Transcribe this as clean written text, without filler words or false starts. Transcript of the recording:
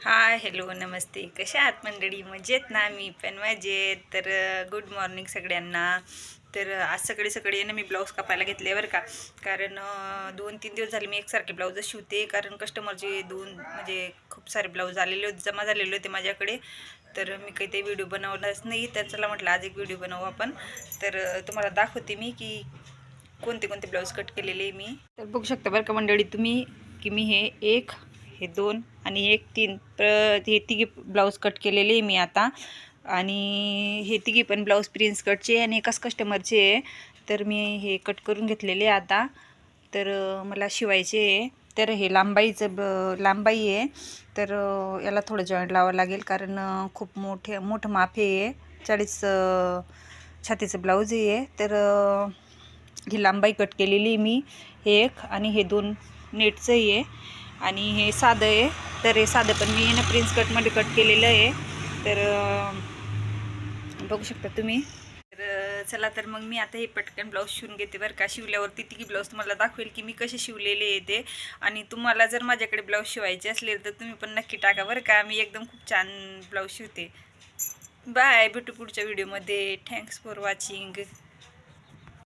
Hi hello नमस्ते, कशा आहात मंडळी? मजेत ना? मी पण मजेत. तर गुड मॉर्निंग सगळ्यांना. तर आज सकाळी सकाळी ना मी ब्लाऊज कापायला घेतले बरं का. कारण 2-3 दिवस झाले मी एकसारखे ब्लाऊजच शिवते. कारण कस्टमरचे म्हणजे खूप सारे ब्लाऊज आलेले होते, जमा झालेले होते माझ्याकडे. तर मी काही ते व्हिडिओ बनवलाच नाही. तर चला म्हटलं आज एक व्हिडिओ बनवू आपण. तर तुम्हाला दाखवते मी की कोणते कोणते ब्लाऊज कट केलेले मी. तर बघू शकता बरं का मंडळी तुम्ही की मी हे 2 आणि एक 3 हे तिघी ब्लाऊज कट केलेले मी आता. आणि हे तिघी पण ब्लाऊज प्रिन्स कटचे आणि एकाच कस्टमरचे आहे. तर मी हे कट करून घेतलेले आता. तर मला शिवायचे आहे. तर हे लांबाई आहे. तर याला थोडं जॉईंट लावावं लागेल कारण खूप मोठं माप आहे. 40 छातीचं ब्लाऊज आहे. तर ही लांबाई कट केलेली मी एक आणि हे 2 नेटचंही आहे आणि हे साधं आहे. तर हे साधं पण मी ना प्रिन्स कटमध्ये कट केलेलं आहे. तर बघू शकता तुम्ही. तर चला तर मग मी आता हे पटकन ब्लाऊज शिवून घेते बरं का. शिवल्यावरती तिघी ब्लाऊज तुम्हाला दाखवेल की मी कसे शिवलेले आहे ते. आणि तुम्हाला जर माझ्याकडे ब्लाऊज शिवायचे असले तर तुम्ही पण नक्की टाका बरं का. मी एकदम खूप छान ब्लाऊज शिवते. बाय, भेटू पुढच्या व्हिडिओमध्ये. Thanks for watching.